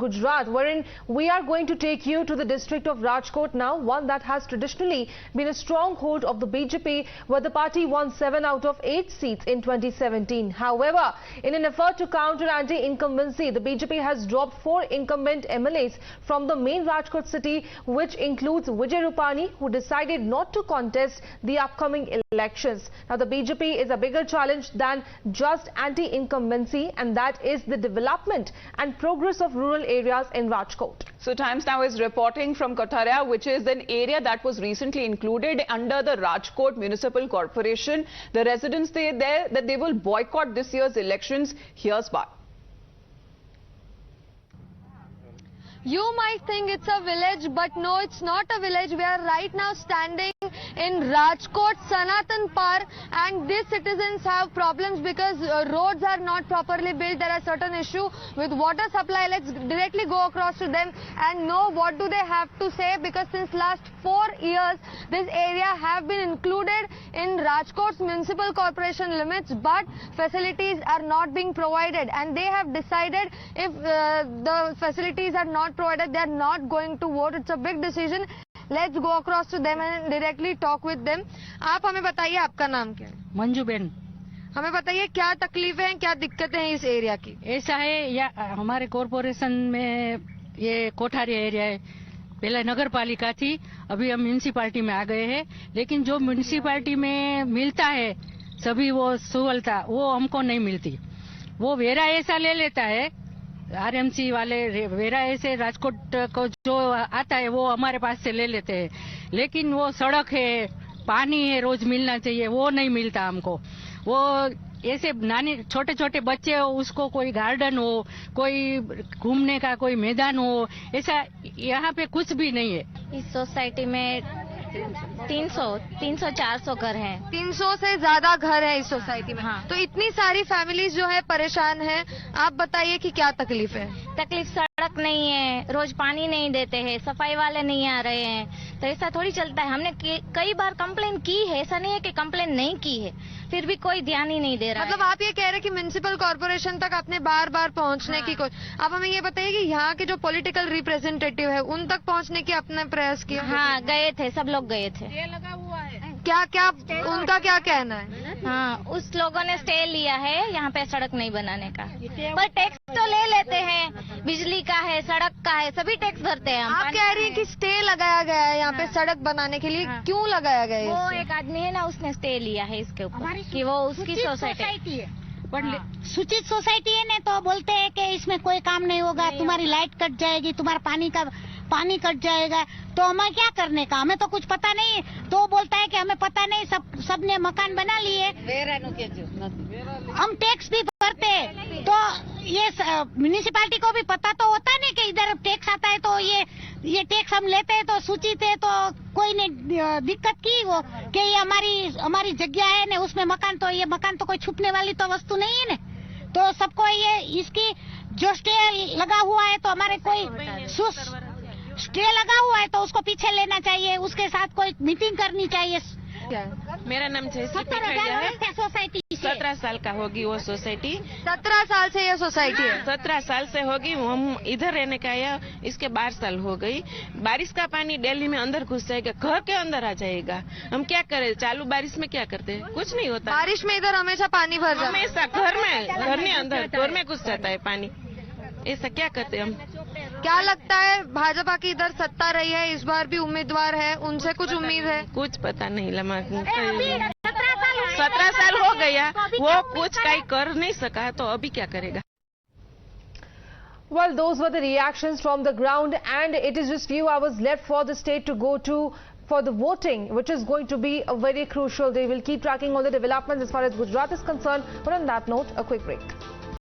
Gujarat, wherein we are going to take you to the district of Rajkot now, one that has traditionally been a stronghold of the BJP, where the party won 7 out of 8 seats in 2017. However, in an effort to counter anti-incumbency, the BJP has dropped 4 incumbent MLAs from the main Rajkot city, which includes Vijay Rupani, who decided not to contest the upcoming elections. Now, the BJP is a bigger challenge than just anti-incumbency, and that is the development and progress of rural areas in Rajkot. So Times Now is reporting from Kotaria, which is an area that was recently included under the Rajkot Municipal Corporation. The residents say there that they will boycott this year's elections. Here's why. You might think it's a village, but no, it's not a village. We are right now standing in Rajkot, Sanatan Park, and these citizens have problems because roads are not properly built. There are certain issues with water supply. Let's directly go across to them and know what do they have to say, because since last 4 years, this area have been included in Rajkot's municipal corporation limits, but facilities are not being provided, and they have decided if the facilities are not provided, they are not going to vote. It's a big decision. Let's go across to them and directly talk with them. आप हमें बताइए, आपका नाम क्या है? Manju Ben. हमें बताइए क्या तकलीफें हैं, क्या दिक्कतें हैं इस एरिया की? ऐसा है, या हमारे कॉरपोरेशन में ये कोठारी एरिया है, पहले नगर पालिका थी, अभी हम म्यूनिसिपालिटी में आ गए हैं, लेकिन जो म्यूनिसिपालिटी में मिलता है सभी वो सहूलता वो हमको नहीं मिलती। वो वेरा ऐसा ले लेता है, आरएमसी वाले वेरा ऐसे राजकोट को जो आता है वो हमारे पास से ले लेते हैं, लेकिन वो सड़क है, पानी है, रोज मिलना चाहिए, वो नहीं मिलता हमको। वो ऐसे नानी छोटे छोटे बच्चे हो, उसको कोई गार्डन हो, कोई घूमने का कोई मैदान हो, ऐसा यहाँ पे कुछ भी नहीं है। इस सोसाइटी में 300-400 घर हैं। 300 से ज्यादा घर है इस सोसाइटी में। हाँ। तो इतनी सारी फैमिलीज जो है परेशान है। आप बताइए कि क्या तकलीफ है? तकलीफ सड़क नहीं है, रोज पानी नहीं देते हैं, सफाई वाले नहीं आ रहे हैं, तो ऐसा थोड़ी चलता है। हमने कई बार कंप्लेन की है, ऐसा नहीं है कि कंप्लेन नहीं की है, फिर भी कोई ध्यान ही नहीं दे रहा। मतलब आप ये कह रहे हैं कि म्युनिसिपल कॉर्पोरेशन तक आपने बार बार पहुंचने की कोशिश। आप हमें ये बताइए कि यहाँ के जो पॉलिटिकल रिप्रेजेंटेटिव है उन तक पहुंचने की आपने प्रयास किया? हाँ, गए थे, सब लोग गए थे। क्या क्या उनका क्या कहना है? हाँ, उस लोगों ने स्टे लिया है यहाँ पे सड़क नहीं बनाने का, पर टैक्स तो ले लेते हैं, बिजली का है, सड़क का है, सभी टैक्स भरते हैं हम। आप कह रही हैं कि स्टे लगाया गया है यहाँ पे सड़क बनाने के लिए। क्यों लगाया गया है? वो एक आदमी है ना, उसने स्टे लिया है इसके ऊपर कि वो उसकी सोसाइटी है। सूचित सोसाइटी है ना, तो बोलते हैं कि इसमें कोई काम नहीं होगा, तुम्हारी लाइट कट जाएगी, तुम्हारा पानी कट जाएगा, तो हमें क्या करने का? हमें तो कुछ पता नहीं है। तो बोलता है कि हमें पता नहीं, सबने मकान बना लिए, हम टैक्स भी भरते हैं, तो ये म्यूनिसिपालिटी को भी पता तो होता नहीं कि इधर टैक्स आता है, तो ये टैक्स हम लेते हैं, तो सूचित है, तो कोई ने दिक्कत की वो कि ये हमारी जगह है ना, उसमें मकान, तो ये मकान तो कोई छुपने वाली तो वस्तु नहीं है ना, तो सबको ये इसकी जो स्टे लगा हुआ है, तो हमारे कोई स्टे लगा हुआ है तो उसको पीछे लेना चाहिए, उसके साथ कोई मीटिंग करनी चाहिए। मेरा नाम जयश्री है। सोसाइटी 17 साल का होगी वो सोसाइटी। 17 साल से ये सोसाइटी है? 17 साल से होगी। हम इधर रहने का आया, इसके 12 साल हो गई। बारिश का पानी दिल्ली में अंदर घुस जाएगा, घर के अंदर आ जाएगा। हम क्या करें? चालू बारिश में क्या करते हैं? कुछ नहीं होता। बारिश में इधर हमेशा पानी भर जाता है? हमेशा घर में अंदर घर में घुस जाता है पानी। ऐसा क्या करते हम? क्या लगता है, भाजपा की इधर सत्ता रही है, इस बार भी उम्मीदवार है, उनसे कुछ उम्मीद है? कुछ पता नहीं लमा। 17 साल हो गया, वो कुछ कहीं कर नहीं सका, तो अभी क्या करेगा? Well, those were the reactions from the ground, and it is just few hours left for the state to go to for the voting, which is going to be a very crucial day. We'll keep tracking all the developments as far as Gujarat is concerned, but on that note, a quick break.